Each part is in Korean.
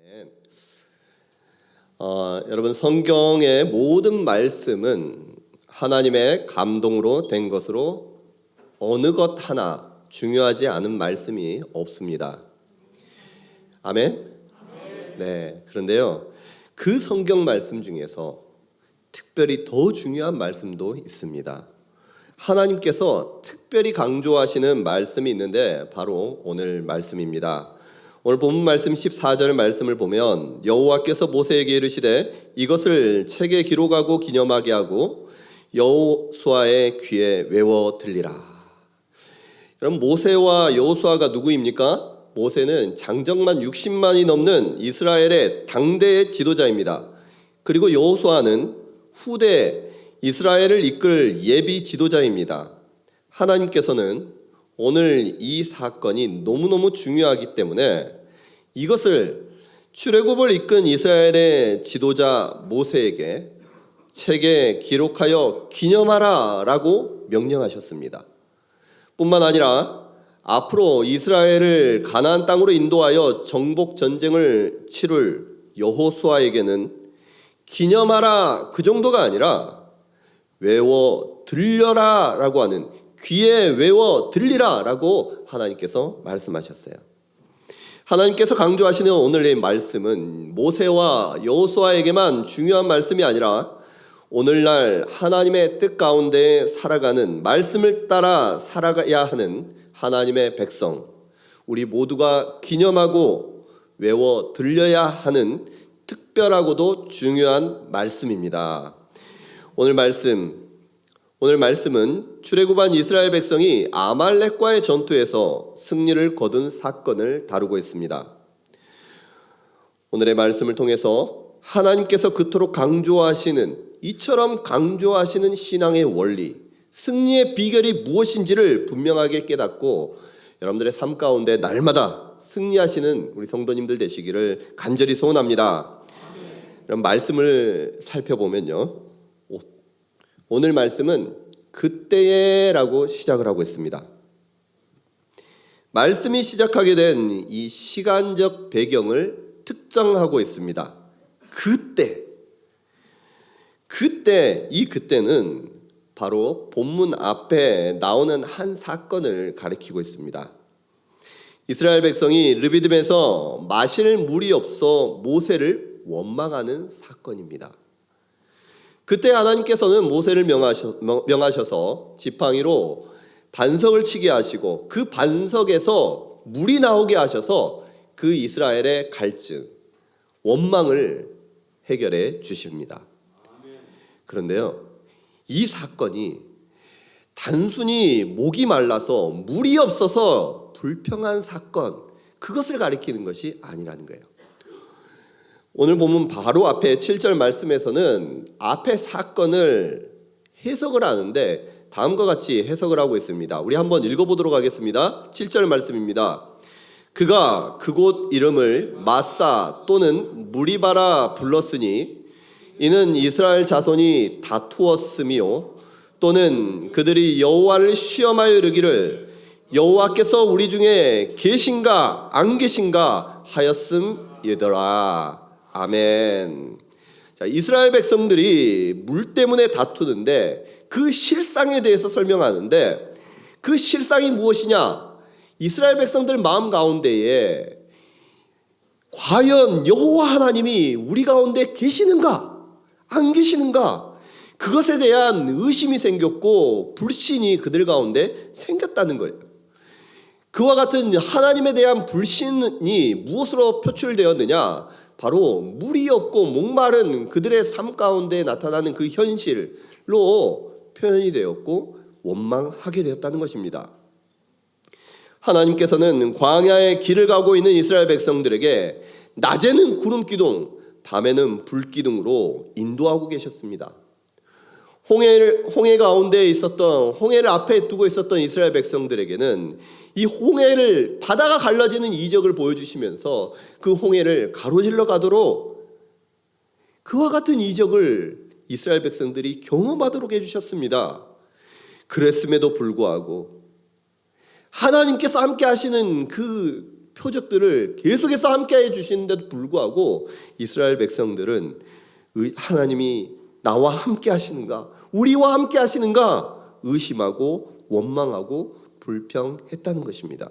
아멘. 여러분, 성경의 모든 말씀은 하나님의 감동으로 된 것으로 어느 것 하나 중요하지 않은 말씀이 없습니다. 아멘. 네. 그런데요, 그 성경 말씀 중에서 특별히 더 중요한 말씀도 있습니다. 하나님께서 특별히 강조하시는 말씀이 있는데 바로 오늘 말씀입니다. 오늘 본문 말씀 14절 말씀을 보면 여호와께서 모세에게 이르시되 이것을 책에 기록하고 기념하게 하고 여호수아의 귀에 외워 들리라. 여러분, 모세와 여호수아가 누구입니까? 모세는 장정만 60만이 넘는 이스라엘의 당대의 지도자입니다. 그리고 여호수아는 후대 이스라엘을 이끌 예비 지도자입니다. 하나님께서는 오늘 이 사건이 너무너무 중요하기 때문에 이것을 출애굽을 이끈 이스라엘의 지도자 모세에게 책에 기록하여 기념하라 라고 명령하셨습니다. 뿐만 아니라 앞으로 이스라엘을 가나안 땅으로 인도하여 정복 전쟁을 치룰 여호수아에게는 기념하라 그 정도가 아니라 외워 들려라 라고 하는, 귀에 외워 들리라 라고 하나님께서 말씀하셨어요. 하나님께서 강조하시는 오늘의 말씀은 모세와 여호수아에게만 중요한 말씀이 아니라 오늘날 하나님의 뜻 가운데 살아가는, 말씀을 따라 살아가야 하는 하나님의 백성, 우리 모두가 기념하고 외워 들려야 하는 특별하고도 중요한 말씀입니다. 오늘 말씀은 출애굽한 이스라엘 백성이 아말렉과의 전투에서 승리를 거둔 사건을 다루고 있습니다. 오늘의 말씀을 통해서 하나님께서 그토록 강조하시는, 이처럼 강조하시는 신앙의 원리, 승리의 비결이 무엇인지를 분명하게 깨닫고 여러분들의 삶 가운데 날마다 승리하시는 우리 성도님들 되시기를 간절히 소원합니다. 그럼 말씀을 살펴보면요, 오늘 말씀은 그때에라고 시작을 하고 있습니다. 말씀이 시작하게 된 이 시간적 배경을 특정하고 있습니다. 그때는 바로 본문 앞에 나오는 한 사건을 가리키고 있습니다. 이스라엘 백성이 르비딤에서 마실 물이 없어 모세를 원망하는 사건입니다. 그때 하나님께서는 모세를 명하셔서 지팡이로 반석을 치게 하시고 그 반석에서 물이 나오게 하셔서 그 이스라엘의 갈증, 원망을 해결해 주십니다. 그런데요, 이 사건이 단순히 목이 말라서 물이 없어서 불평한 사건, 그것을 가리키는 것이 아니라는 거예요. 오늘 보면 바로 앞에 7절 말씀에서는 앞에 사건을 해석을 하는데 다음과 같이 해석을 하고 있습니다. 우리 한번 읽어보도록 하겠습니다. 7절 말씀입니다. 그가 그곳 이름을 마사 또는 무리바라 불렀으니 이는 이스라엘 자손이 다투었으며 또는 그들이 여호와를 시험하여 이르기를 여호와께서 우리 중에 계신가 안 계신가 하였음이더라. 아멘. 자, 이스라엘 백성들이 물 때문에 다투는데 그 실상에 대해서 설명하는데 그 실상이 무엇이냐? 이스라엘 백성들 마음 가운데에 과연 여호와 하나님이 우리 가운데 계시는가 안 계시는가, 그것에 대한 의심이 생겼고 불신이 그들 가운데 생겼다는 거예요. 그와 같은 하나님에 대한 불신이 무엇으로 표출되었느냐? 바로 물이 없고 목마른 그들의 삶 가운데 나타나는 그 현실로 표현이 되었고 원망하게 되었다는 것입니다. 하나님께서는 광야의 길을 가고 있는 이스라엘 백성들에게 낮에는 구름 기둥, 밤에는 불 기둥으로 인도하고 계셨습니다. 홍해 가운데 있었던, 홍해를 앞에 두고 있었던 이스라엘 백성들에게는 이 홍해를, 바다가 갈라지는 이적을 보여주시면서 그 홍해를 가로질러 가도록 그와 같은 이적을 이스라엘 백성들이 경험하도록 해주셨습니다. 그랬음에도 불구하고 하나님께서 함께 하시는 그 표적들을 계속해서 함께해 주시는데도 불구하고 이스라엘 백성들은 하나님이 나와 함께 하시는가, 우리와 함께 하시는가 의심하고 원망하고 불평했다는 것입니다.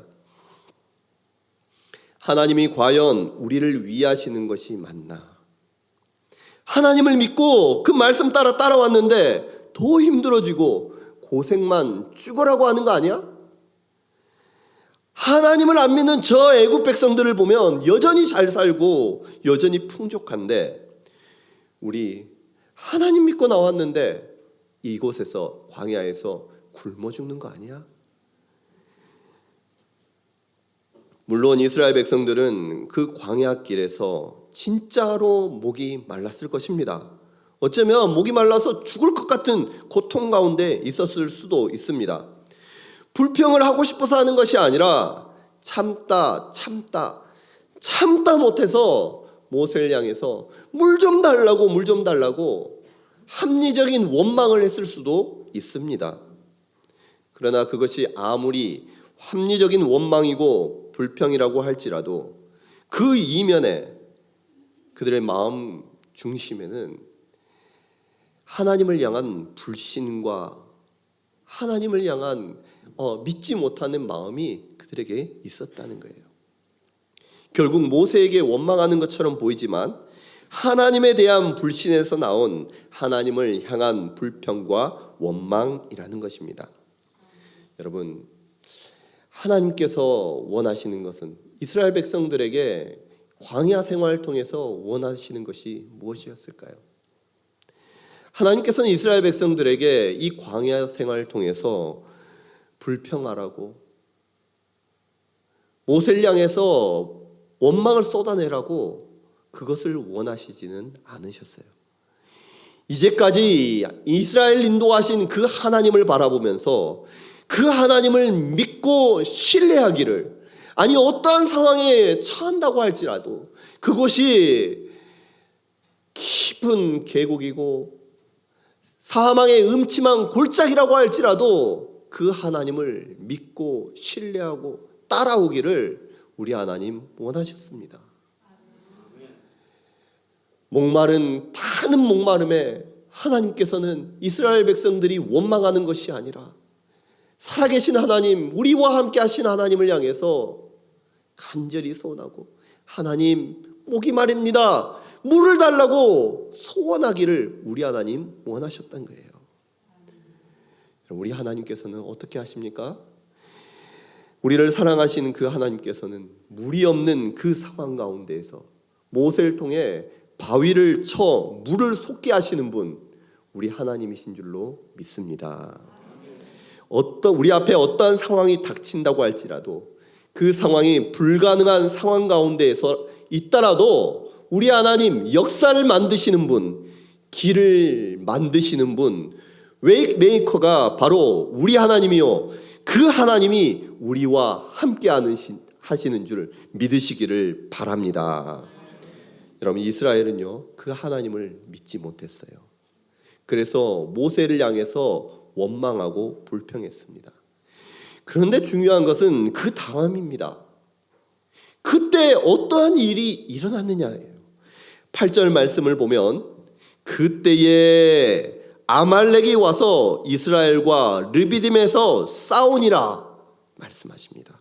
하나님이 과연 우리를 위하시는 것이 맞나? 하나님을 믿고 그 말씀 따라 따라왔는데 더 힘들어지고 고생만 죽으라고 하는 거 아니야? 하나님을 안 믿는 저 애굽 백성들을 보면 여전히 잘 살고 여전히 풍족한데 우리 하나님 믿고 나왔는데 이곳에서 광야에서 굶어 죽는 거 아니야? 물론 이스라엘 백성들은 그 광야길에서 진짜로 목이 말랐을 것입니다. 어쩌면 목이 말라서 죽을 것 같은 고통 가운데 있었을 수도 있습니다. 불평을 하고 싶어서 하는 것이 아니라 참다 못해서 모세를 향해서 물 좀 달라고 합리적인 원망을 했을 수도 있습니다. 그러나 그것이 아무리 합리적인 원망이고 불평이라고 할지라도 그 이면에 그들의 마음 중심에는 하나님을 향한 불신과 하나님을 향한 믿지 못하는 마음이 그들에게 있었다는 거예요. 결국 모세에게 원망하는 것처럼 보이지만 하나님에 대한 불신에서 나온 하나님을 향한 불평과 원망이라는 것입니다. 여러분, 하나님께서 원하시는 것은 이스라엘 백성들에게 광야 생활을 통해서 원하시는 것이 무엇이었을까요? 하나님께서는 이스라엘 백성들에게 이 광야 생활을 통해서 불평하라고, 모세를 향해서 원망을 쏟아내라고 그것을 원하시지는 않으셨어요. 이제까지 이스라엘 인도하신 그 하나님을 바라보면서 그 하나님을 믿고 신뢰하기를, 아니 어떠한 상황에 처한다고 할지라도 그곳이 깊은 계곡이고 사망의 음침한 골짜기라고 할지라도 그 하나님을 믿고 신뢰하고 따라오기를 우리 하나님 원하셨습니다. 타는 목마름에 하나님께서는 이스라엘 백성들이 원망하는 것이 아니라 살아계신 하나님, 우리와 함께 하신 하나님을 향해서 간절히 소원하고, 하나님 목이 마릅니다, 물을 달라고 소원하기를 우리 하나님 원하셨던 거예요. 우리 하나님께서는 어떻게 하십니까? 우리를 사랑하시는 그 하나님께서는 물이 없는 그 상황 가운데에서 모세를 통해 바위를 쳐 물을 솟게 하시는 분, 우리 하나님이신 줄로 믿습니다. 우리 앞에 어떠한 상황이 닥친다고 할지라도 그 상황이 불가능한 상황 가운데에서 있더라도 우리 하나님 역사를 만드시는 분, 길을 만드시는 분, 웨이메이커가 바로 우리 하나님이요, 그 하나님이 우리와 함께 하시는 줄 믿으시기를 바랍니다. 여러분, 이스라엘은요 그 하나님을 믿지 못했어요. 그래서 모세를 향해서 원망하고 불평했습니다. 그런데 중요한 것은 그 다음입니다. 그때 어떠한 일이 일어났느냐예요. 8절 말씀을 보면 그때에 아말렉이 와서 이스라엘과 르비딤에서 싸우니라 말씀하십니다.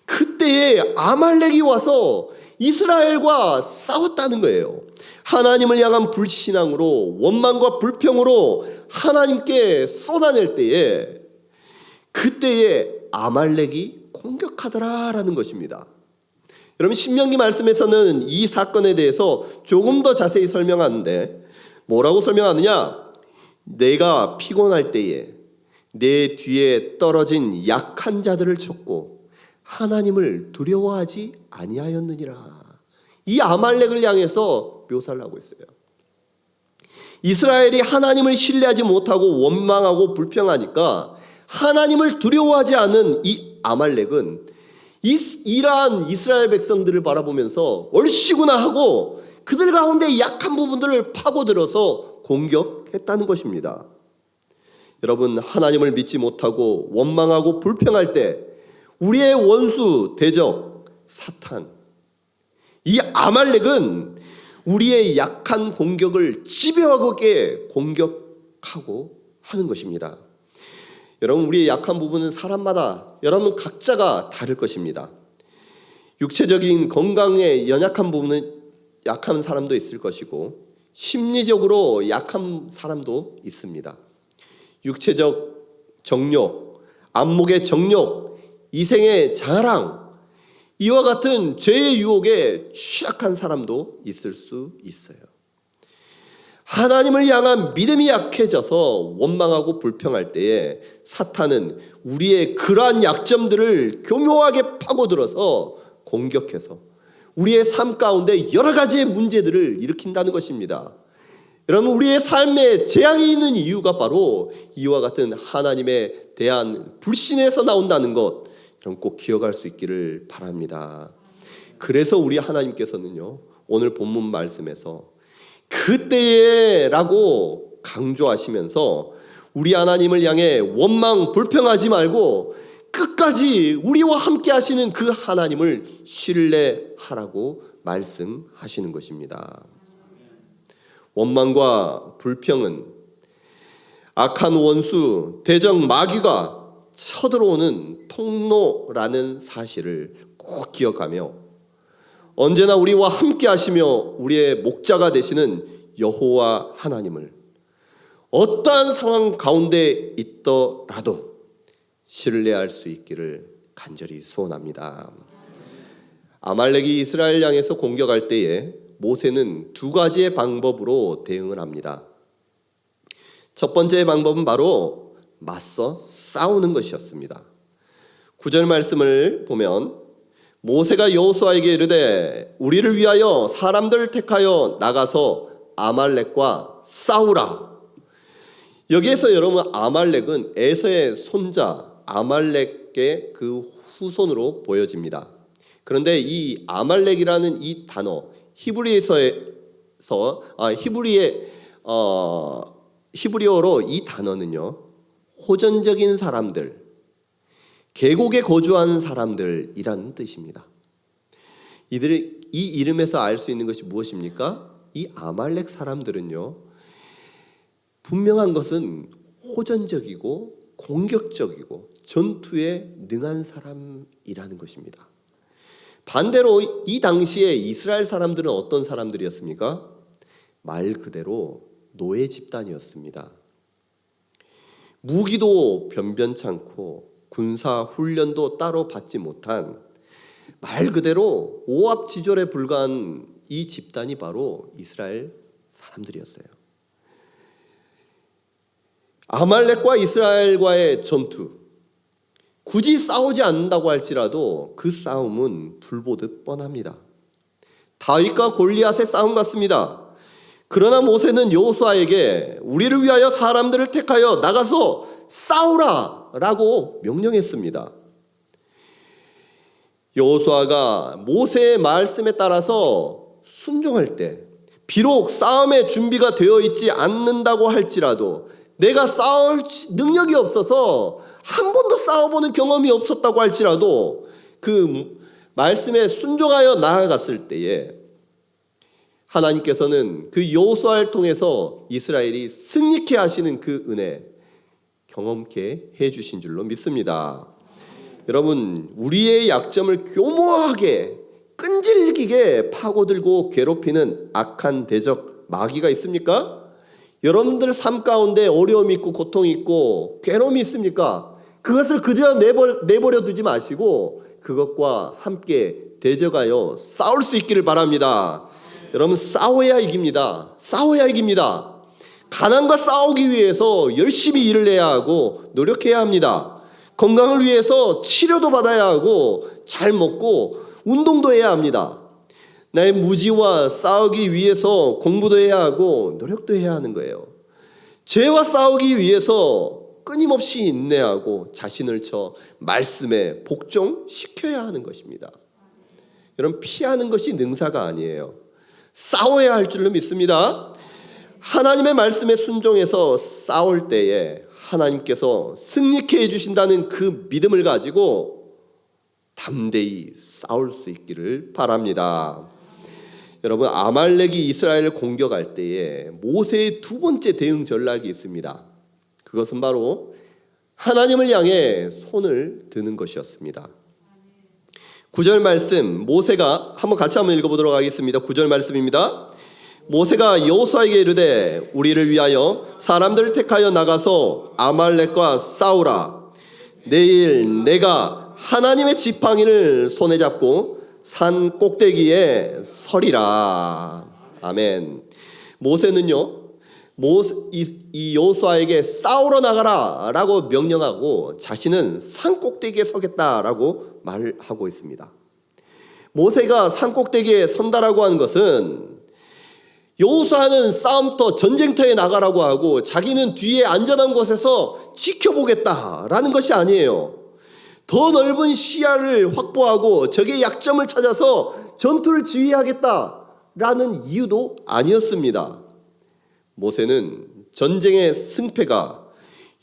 그때에 아말렉이 와서 이스라엘과 싸웠다는 거예요. 하나님을 향한 불신앙으로, 원망과 불평으로 하나님께 쏟아낼 때에 그때에 아말렉이 공격하더라라는 것입니다. 여러분, 신명기 말씀에서는 이 사건에 대해서 조금 더 자세히 설명하는데 뭐라고 설명하느냐? 내가 피곤할 때에 내 뒤에 떨어진 약한 자들을 쳤고 하나님을 두려워하지 아니하였느니라. 이 아말렉을 향해서 묘사를 하고 있어요. 이스라엘이 하나님을 신뢰하지 못하고 원망하고 불평하니까 하나님을 두려워하지 않은 이 아말렉은 이러한 이스라엘 백성들을 바라보면서 얼씨구나 하고 그들 가운데 약한 부분들을 파고들어서 공격했다는 것입니다. 여러분, 하나님을 믿지 못하고 원망하고 불평할 때 우리의 원수 대적 사탄. 이 아말렉은 우리의 약한 공격을 지배하게 공격하고 하는 것입니다. 여러분, 우리의 약한 부분은 사람마다 여러분 각자가 다를 것입니다. 육체적인 건강에 연약한 부분은 약한 사람도 있을 것이고 심리적으로 약한 사람도 있습니다. 육체적 정욕, 안목의 정욕, 이생의 자랑, 이와 같은 죄의 유혹에 취약한 사람도 있을 수 있어요. 하나님을 향한 믿음이 약해져서 원망하고 불평할 때에 사탄은 우리의 그러한 약점들을 교묘하게 파고들어서 공격해서 우리의 삶 가운데 여러 가지의 문제들을 일으킨다는 것입니다. 여러분, 우리의 삶에 재앙이 있는 이유가 바로 이와 같은 하나님에 대한 불신에서 나온다는 것, 여러분 꼭 기억할 수 있기를 바랍니다. 그래서 우리 하나님께서는요, 오늘 본문 말씀에서 그때에라고 강조하시면서 우리 하나님을 향해 원망 불평하지 말고 끝까지 우리와 함께 하시는 그 하나님을 신뢰하라고 말씀하시는 것입니다. 원망과 불평은 악한 원수 대적 마귀가 쳐들어오는 통로라는 사실을 꼭 기억하며 언제나 우리와 함께 하시며 우리의 목자가 되시는 여호와 하나님을 어떠한 상황 가운데 있더라도 신뢰할 수 있기를 간절히 소원합니다. 아말렉이 이스라엘 향해서 공격할 때에 모세는 두 가지의 방법으로 대응을 합니다. 첫 번째 방법은 바로 맞서 싸우는 것이었습니다. 9절 말씀을 보면 모세가 여호수아에게 이르되 우리를 위하여 사람들을 택하여 나가서 아말렉과 싸우라. 여기에서 여러분 아말렉은 에서의 손자 아말렉의 그 후손으로 보여집니다. 그런데 이 아말렉이라는 이 단어 히브리어로 이 단어는요, 호전적인 사람들, 계곡에 거주하는 사람들이라는 뜻입니다. 이들이 이 이름에서 알 수 있는 것이 무엇입니까? 이 아말렉 사람들은요, 분명한 것은 호전적이고 공격적이고 전투에 능한 사람이라는 것입니다. 반대로 이 당시에 이스라엘 사람들은 어떤 사람들이었습니까? 말 그대로 노예 집단이었습니다. 무기도 변변찮고 군사 훈련도 따로 받지 못한 말 그대로 오합지졸에 불과한 이 집단이 바로 이스라엘 사람들이었어요. 아말렉과 이스라엘과의 전투, 굳이 싸우지 않는다고 할지라도 그 싸움은 불보듯 뻔합니다. 다윗과 골리앗의 싸움 같습니다. 그러나 모세는 여호수아에게 우리를 위하여 사람들을 택하여 나가서 싸우라 라고 명령했습니다. 여호수아가 모세의 말씀에 따라서 순종할 때 비록 싸움의 준비가 되어 있지 않는다고 할지라도 내가 싸울 능력이 없어서 한 번도 싸워보는 경험이 없었다고 할지라도 그 말씀에 순종하여 나아갔을 때에 하나님께서는 그 여호수아를 통해서 이스라엘이 승리케 하시는 그 은혜 경험케 해주신 줄로 믿습니다. 여러분, 우리의 약점을 교모하게 끈질기게 파고들고 괴롭히는 악한 대적 마귀가 있습니까? 여러분들 삶 가운데 어려움이 있고 고통이 있고 괴로움이 있습니까? 그것을 그저 내버려 두지 마시고 그것과 함께 대적하여 싸울 수 있기를 바랍니다. 여러분, 싸워야 이깁니다. 싸워야 이깁니다. 가난과 싸우기 위해서 열심히 일을 해야 하고 노력해야 합니다. 건강을 위해서 치료도 받아야 하고 잘 먹고 운동도 해야 합니다. 나의 무지와 싸우기 위해서 공부도 해야 하고 노력도 해야 하는 거예요. 죄와 싸우기 위해서 끊임없이 인내하고 자신을 쳐 말씀에 복종시켜야 하는 것입니다. 여러분, 피하는 것이 능사가 아니에요. 싸워야 할 줄로 믿습니다. 하나님의 말씀에 순종해서 싸울 때에 하나님께서 승리케 해주신다는 그 믿음을 가지고 담대히 싸울 수 있기를 바랍니다. 여러분, 아말렉이 이스라엘을 공격할 때에 모세의 두 번째 대응 전략이 있습니다. 그것은 바로 하나님을 향해 손을 드는 것이었습니다. 9절 말씀, 모세가 같이 한번 읽어보도록 하겠습니다. 9절 말씀입니다. 모세가 여호수아에게 이르되 우리를 위하여 사람들을 택하여 나가서 아말렉과 싸우라. 내일 내가 하나님의 지팡이를 손에 잡고 산 꼭대기에 서리라. 아멘. 모세는요, 이 여호수아에게 싸우러 나가라 라고 명령하고 자신은 산 꼭대기에 서겠다라고 말하고 있습니다. 모세가 산 꼭대기에 선다라고 하는 것은 여호수아는 싸움터 전쟁터에 나가라고 하고 자기는 뒤에 안전한 곳에서 지켜보겠다라는 것이 아니에요. 더 넓은 시야를 확보하고 적의 약점을 찾아서 전투를 지휘하겠다라는 이유도 아니었습니다. 모세는 전쟁의 승패가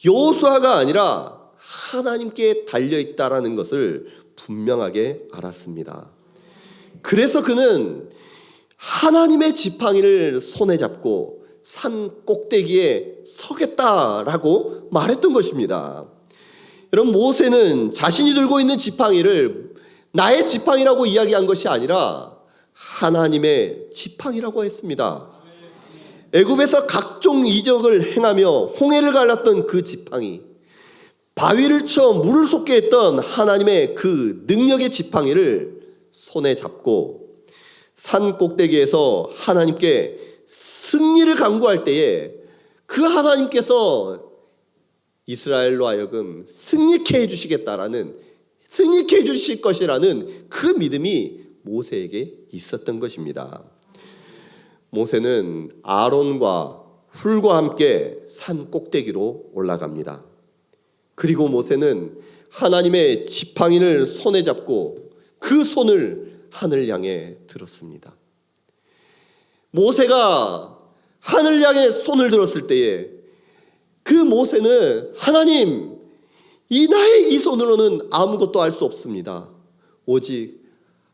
여호수아가 아니라 하나님께 달려있다라는 것을 분명하게 알았습니다. 그래서 그는 하나님의 지팡이를 손에 잡고 산 꼭대기에 서겠다라고 말했던 것입니다. 여러분, 모세는 자신이 들고 있는 지팡이를 나의 지팡이라고 이야기한 것이 아니라 하나님의 지팡이라고 했습니다. 애굽에서 각종 이적을 행하며 홍해를 갈랐던 그 지팡이, 바위를 쳐 물을 솟게 했던 하나님의 그 능력의 지팡이를 손에 잡고 산 꼭대기에서 하나님께 승리를 간구할 때에 그 하나님께서 이스라엘로 하여금 승리케 해주실 것이라는 그 믿음이 모세에게 있었던 것입니다. 모세는 아론과 훌과 함께 산 꼭대기로 올라갑니다. 그리고 모세는 하나님의 지팡이를 손에 잡고 그 손을 하늘 향해 들었습니다. 모세가 하늘 향해 손을 들었을 때에 그 모세는 하나님, 나의 이 손으로는 아무것도 할 수 없습니다. 오직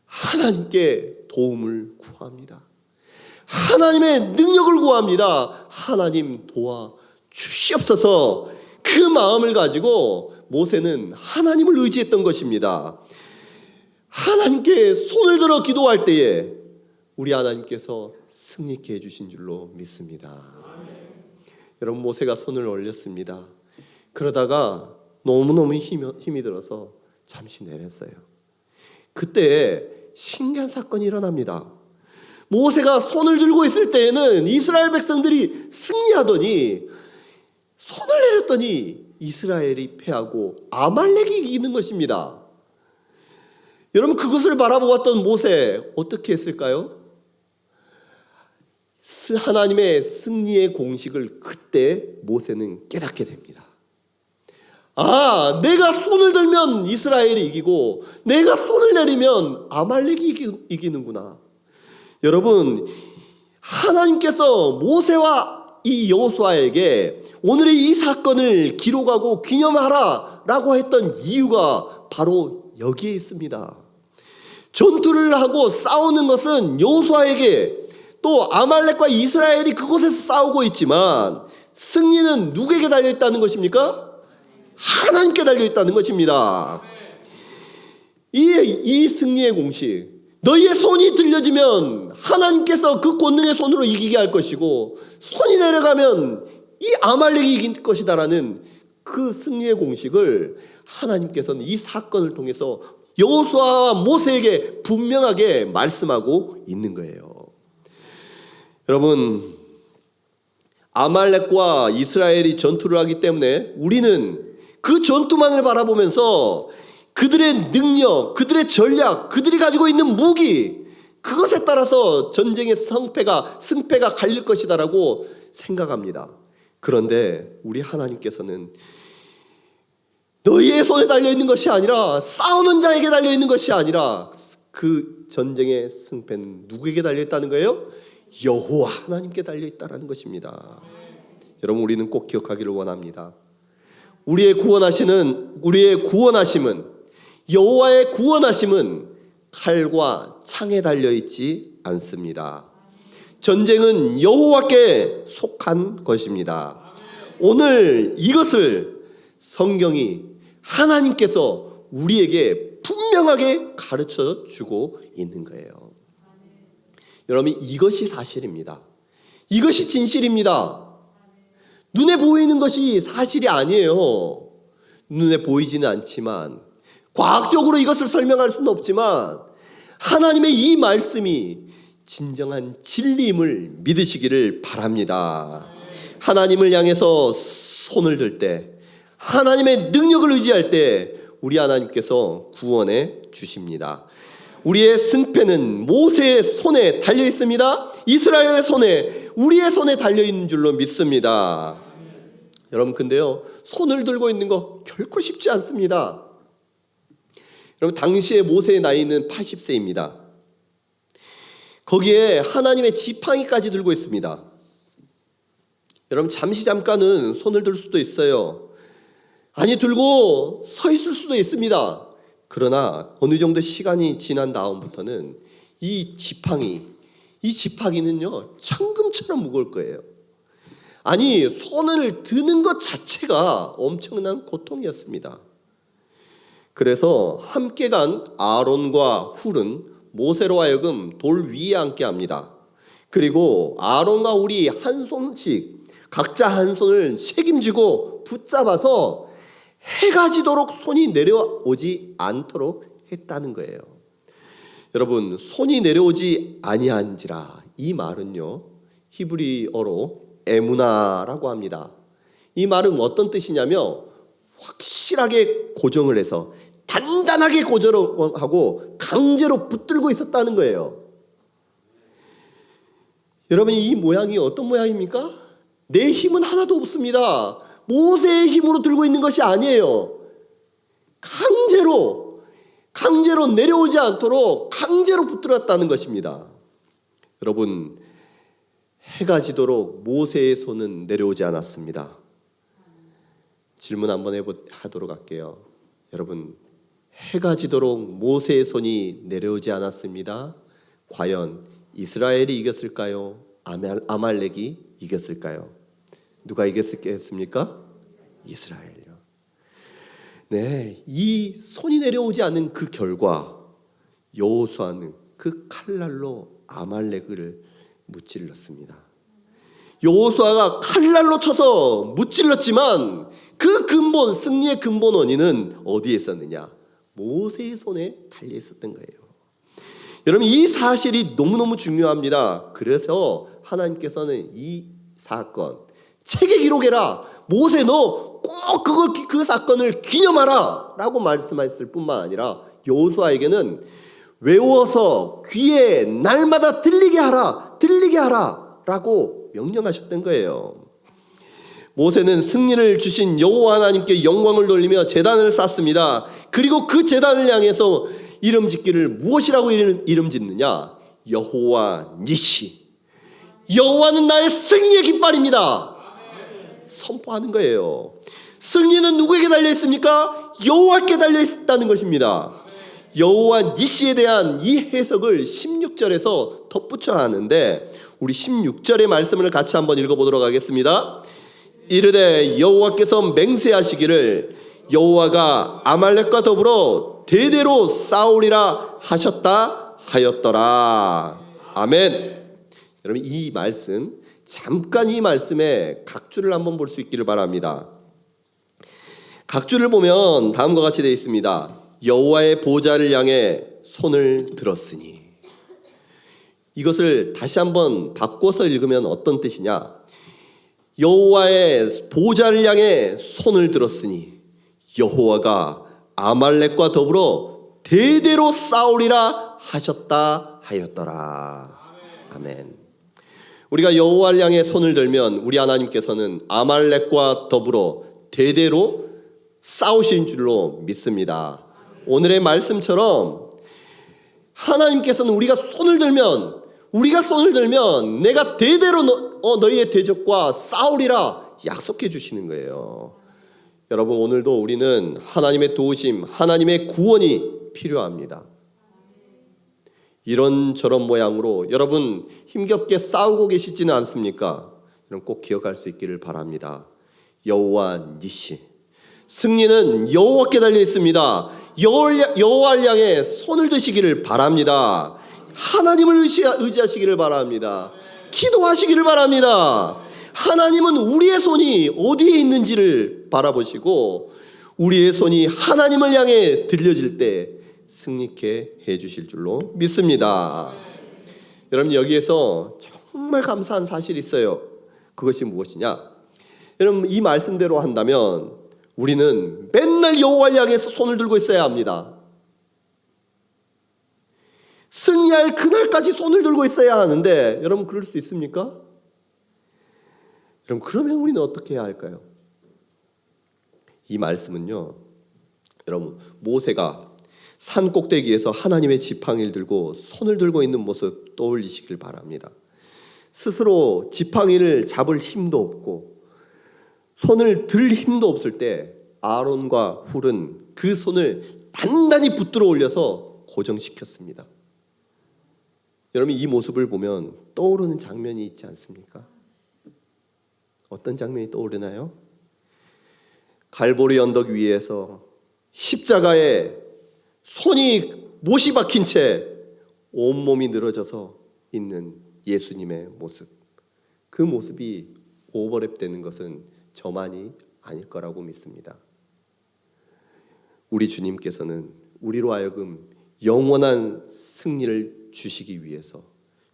하나님께 도움을 구합니다. 하나님의 능력을 구합니다. 하나님 도와 주시옵소서. 그 마음을 가지고 모세는 하나님을 의지했던 것입니다. 하나님께 손을 들어 기도할 때에 우리 하나님께서 승리케 해주신 줄로 믿습니다. 여러분, 모세가 손을 올렸습니다. 그러다가 너무너무 힘이 들어서 잠시 내렸어요. 그때 신기한 사건이 일어납니다. 모세가 손을 들고 있을 때에는 이스라엘 백성들이 승리하더니 손을 내렸더니 이스라엘이 패하고 아말렉이 이기는 것입니다. 여러분, 그것을 바라보았던 모세 어떻게 했을까요? 하나님의 승리의 공식을 그때 모세는 깨닫게 됩니다. 내가 손을 들면 이스라엘이 이기고 내가 손을 내리면 아말렉이 이기는구나. 여러분, 하나님께서 모세와 이 여호수아에게 오늘의 이 사건을 기록하고 기념하라라고 했던 이유가 바로 여기에 있습니다. 전투를 하고 싸우는 것은 여호수아에게, 또 아말렉과 이스라엘이 그곳에서 싸우고 있지만 승리는 누구에게 달려있다는 것입니까? 하나님께 달려있다는 것입니다. 이 승리의 공식, 너희의 손이 들려지면 하나님께서 그 권능의 손으로 이기게 할 것이고 손이 내려가면 이 아말렉이 이길 것이다라는 그 승리의 공식을 하나님께서는 이 사건을 통해서 여호수아와 모세에게 분명하게 말씀하고 있는 거예요. 여러분, 아말렉과 이스라엘이 전투를 하기 때문에 우리는 그 전투만을 바라보면서 그들의 능력, 그들의 전략, 그들이 가지고 있는 무기, 그것에 따라서 전쟁의 승패가 갈릴 것이다라고 생각합니다. 그런데 우리 하나님께서는 너희의 손에 달려있는 것이 아니라, 싸우는 자에게 달려있는 것이 아니라 그 전쟁의 승패는 누구에게 달려있다는 거예요? 여호와 하나님께 달려있다는 것입니다. 여러분, 우리는 꼭 기억하기를 원합니다. 우리의 구원하심은 여호와의 구원하심은 칼과 창에 달려 있지 않습니다. 전쟁은 여호와께 속한 것입니다. 오늘 이것을 성경이 하나님께서 우리에게 분명하게 가르쳐 주고 있는 거예요. 여러분, 이것이 사실입니다. 이것이 진실입니다. 눈에 보이는 것이 사실이 아니에요. 눈에 보이지는 않지만, 과학적으로 이것을 설명할 수는 없지만, 하나님의 이 말씀이 진정한 진리임을 믿으시기를 바랍니다. 하나님을 향해서 손을 들 때, 하나님의 능력을 의지할 때 우리 하나님께서 구원해 주십니다. 우리의 승패는 모세의 손에 달려 있습니다. 이스라엘의 손에, 우리의 손에 달려 있는 줄로 믿습니다. 여러분, 근데요, 손을 들고 있는 거 결코 쉽지 않습니다. 여러분, 당시에 모세의 나이는 80세입니다. 거기에 하나님의 지팡이까지 들고 있습니다. 여러분, 잠깐은 손을 들 수도 있어요. 아니, 들고 서 있을 수도 있습니다. 그러나 어느 정도 시간이 지난 다음부터는 이 지팡이는요, 천금처럼 무거울 거예요. 아니, 손을 드는 것 자체가 엄청난 고통이었습니다. 그래서 함께 간 아론과 훌은 모세로 하여금 돌 위에 앉게 합니다. 그리고 아론과 훌이 한 손씩, 각자 한 손을 책임지고 붙잡아서 해가 지도록 손이 내려오지 않도록 했다는 거예요. 여러분, 손이 내려오지 아니한지라, 이 말은요, 히브리어로 에무나라고 합니다. 이 말은 어떤 뜻이냐면 확실하게 고정을 해서 단단하게 고정하고 강제로 붙들고 있었다는 거예요. 여러분, 이 모양이 어떤 모양입니까? 내 힘은 하나도 없습니다. 모세의 힘으로 들고 있는 것이 아니에요. 강제로 내려오지 않도록 강제로 붙들었다는 것입니다. 여러분, 해가 지도록 모세의 손은 내려오지 않았습니다. 질문 한번 하도록 할게요. 여러분, 해가 지도록 모세의 손이 내려오지 않았습니다. 과연 이스라엘이 이겼을까요? 아말렉이 이겼을까요? 누가 이겼겠습니까? 이스라엘요. 네, 이 손이 내려오지 않은 그 결과 여호수아는 그 칼날로 아말렉을 무찔렀습니다. 여호수아가 칼날로 쳐서 무찔렀지만 그 근본, 승리의 근본 원인은 어디에 있었느냐? 모세의 손에 달려 있었던 거예요. 여러분, 이 사실이 너무너무 중요합니다. 그래서 하나님께서는 이 사건 책에 기록해라. 모세, 너 꼭 그 사건을 기념하라 라고 말씀하셨을 뿐만 아니라 여호수아에게는 외워서 귀에 날마다 들리게 하라 라고 명령하셨던 거예요. 모세는 승리를 주신 여호와 하나님께 영광을 돌리며 제단을 쌓습니다. 그리고 그 제단을 향해서 이름 짓기를 무엇이라고 이름 짓느냐? 여호와 니시, 여호와는 나의 승리의 깃발입니다. 선포하는 거예요. 승리는 누구에게 달려 있습니까? 여호와께 달려 있다는 것입니다. 여호와 니시에 대한 이 해석을 16절에서 덧붙여 하는데, 우리 16절의 말씀을 같이 한번 읽어보도록 하겠습니다. 이르되 여호와께서 맹세하시기를 여호와가 아말렉과 더불어 대대로 싸우리라 하셨다 하였더라. 아멘. 여러분, 이 말씀, 잠깐 이 말씀의 각주를 한번 볼 수 있기를 바랍니다. 각주를 보면 다음과 같이 되어 있습니다. 여호와의 보좌를 향해 손을 들었으니. 이것을 다시 한번 바꿔서 읽으면 어떤 뜻이냐? 여호와의 보좌를 향해 손을 들었으니 여호와가 아말렉과 더불어 대대로 싸우리라 하셨다 하였더라. 아멘. 우리가 여호와를 향해 손을 들면 우리 하나님께서는 아말렉과 더불어 대대로 싸우신 줄로 믿습니다. 오늘의 말씀처럼 하나님께서는 우리가 손을 들면 내가 대대로 너희의 대적과 싸우리라 약속해 주시는 거예요. 여러분, 오늘도 우리는 하나님의 도우심, 하나님의 구원이 필요합니다. 이런저런 모양으로 여러분 힘겹게 싸우고 계시지는 않습니까? 여러분 꼭 기억할 수 있기를 바랍니다. 여호와 니시, 승리는 여호와께 달려 있습니다. 여호와를 향해 손을 드시기를 바랍니다. 하나님을 의지하시기를 바랍니다. 기도하시기를 바랍니다. 하나님은 우리의 손이 어디에 있는지를 바라보시고 우리의 손이 하나님을 향해 들려질 때 승리케 해주실 줄로 믿습니다. 여러분, 여기에서 정말 감사한 사실이 있어요. 그것이 무엇이냐? 여러분, 이 말씀대로 한다면 우리는 맨날 여호와를 향해서 손을 들고 있어야 합니다. 승리할 그날까지 손을 들고 있어야 하는데 여러분, 그럴 수 있습니까? 여러분, 그러면 우리는 어떻게 해야 할까요? 이 말씀은요, 여러분, 모세가 산 꼭대기에서 하나님의 지팡이를 들고 손을 들고 있는 모습 떠올리시길 바랍니다. 스스로 지팡이를 잡을 힘도 없고 손을 들 힘도 없을 때 아론과 훌은 그 손을 단단히 붙들어 올려서 고정시켰습니다. 여러분, 이 모습을 보면 떠오르는 장면이 있지 않습니까? 어떤 장면이 떠오르나요? 갈보리 언덕 위에서 십자가에 손이 못이 박힌 채 온몸이 늘어져서 있는 예수님의 모습. 그 모습이 오버랩되는 것은 저만이 아닐 거라고 믿습니다. 우리 주님께서는 우리로 하여금 영원한 승리를 주시기 위해서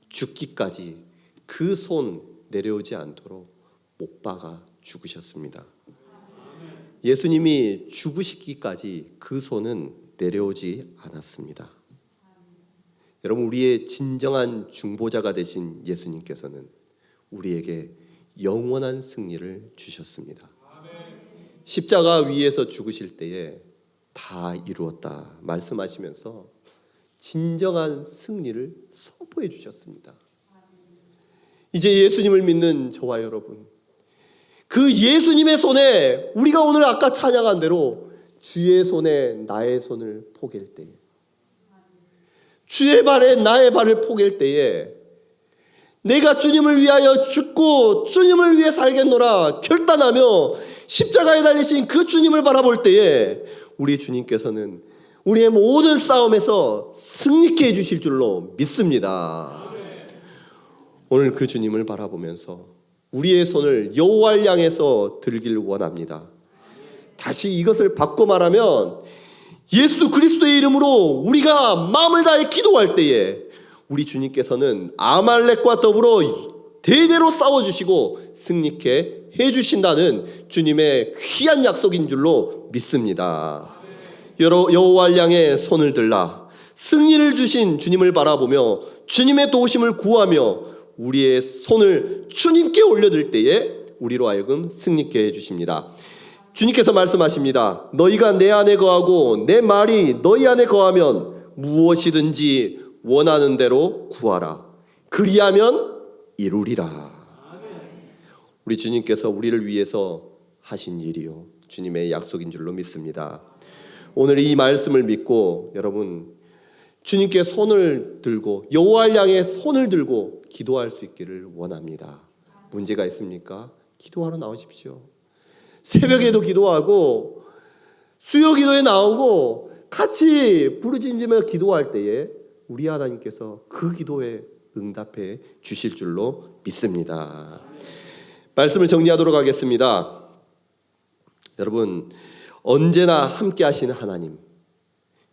죽기까지 그 손 내려오지 않도록 못 박아 죽으셨습니다. 예수님이 죽으시기까지 그 손은 내려오지 않았습니다. 여러분, 우리의 진정한 중보자가 되신 예수님께서는 우리에게 영원한 승리를 주셨습니다. 십자가 위에서 죽으실 때에 다 이루었다 말씀하시면서 진정한 승리를 선포해 주셨습니다. 이제 예수님을 믿는 저와 여러분, 그 예수님의 손에 우리가 오늘 아까 찬양한 대로 주의 손에 나의 손을 포갤 때에, 주의 발에 나의 발을 포갤 때에 내가 주님을 위하여 죽고 주님을 위해 살겠노라 결단하며 십자가에 달리신 그 주님을 바라볼 때에 우리 주님께서는 우리의 모든 싸움에서 승리케 해주실 줄로 믿습니다. 오늘 그 주님을 바라보면서 우리의 손을 여호와를 향해서 들길 원합니다. 다시 이것을 바꿔 말하면 예수 그리스도의 이름으로 우리가 마음을 다해 기도할 때에 우리 주님께서는 아말렉과 더불어 대대로 싸워주시고 승리케 해주신다는 주님의 귀한 약속인 줄로 믿습니다. 여호와를 향해 손을 들라 승리를 주신 주님을 바라보며 주님의 도우심을 구하며 우리의 손을 주님께 올려들 때에 우리로 하여금 승리케 해주십니다. 주님께서 말씀하십니다. 너희가 내 안에 거하고 내 말이 너희 안에 거하면 무엇이든지 원하는 대로 구하라. 그리하면 이루리라. 우리 주님께서 우리를 위해서 하신 일이요 주님의 약속인 줄로 믿습니다. 오늘 이 말씀을 믿고 여러분 주님께 손을 들고 여호와를 향해 손을 들고 기도할 수 있기를 원합니다. 문제가 있습니까? 기도하러 나오십시오. 새벽에도 기도하고 수요 기도에 나오고 같이 부르짖으며 기도할 때에 우리 하나님께서 그 기도에 응답해 주실 줄로 믿습니다. 말씀을 정리하도록 하겠습니다. 여러분, 언제나 함께 하시는 하나님,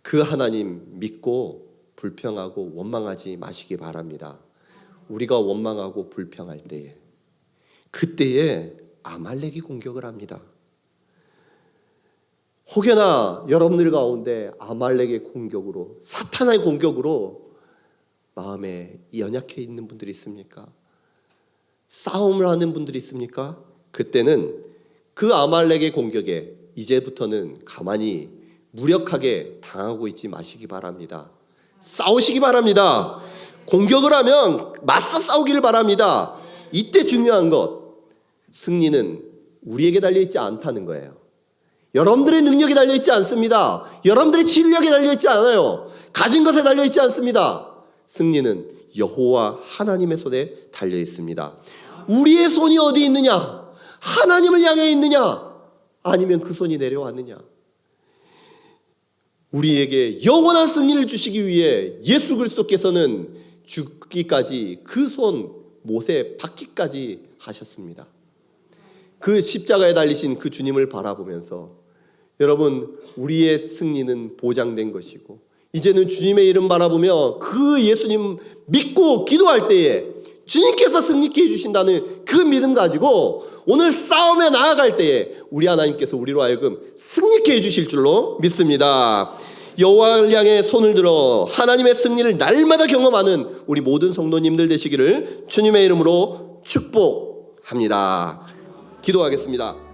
그 하나님 믿고 불평하고 원망하지 마시기 바랍니다. 우리가 원망하고 불평할 때에 그때에 아말렉이 공격을 합니다. 혹여나 여러분들 가운데 아말렉의 공격으로, 사탄의 공격으로 마음에 연약해 있는 분들이 있습니까? 싸움을 하는 분들이 있습니까? 그때는 그 아말렉의 공격에 이제부터는 가만히 무력하게 당하고 있지 마시기 바랍니다. 싸우시기 바랍니다. 공격을 하면 맞서 싸우기를 바랍니다. 이때 중요한 것, 승리는 우리에게 달려있지 않다는 거예요. 여러분들의 능력이 달려있지 않습니다. 여러분들의 실력이 달려있지 않아요. 가진 것에 달려있지 않습니다. 승리는 여호와 하나님의 손에 달려있습니다. 우리의 손이 어디 있느냐? 하나님을 향해 있느냐? 아니면 그 손이 내려왔느냐? 우리에게 영원한 승리를 주시기 위해 예수 그리스도께서는 죽기까지 그 손 못에 박기까지 하셨습니다. 그 십자가에 달리신 그 주님을 바라보면서 여러분, 우리의 승리는 보장된 것이고 이제는 주님의 이름 바라보며 그 예수님 믿고 기도할 때에 주님께서 승리케 해주신다는 그 믿음 가지고 오늘 싸움에 나아갈 때에 우리 하나님께서 우리로 하여금 승리케 해주실 줄로 믿습니다. 여호와를 향해 손을 들어 하나님의 승리를 날마다 경험하는 우리 모든 성도님들 되시기를 주님의 이름으로 축복합니다. 기도하겠습니다.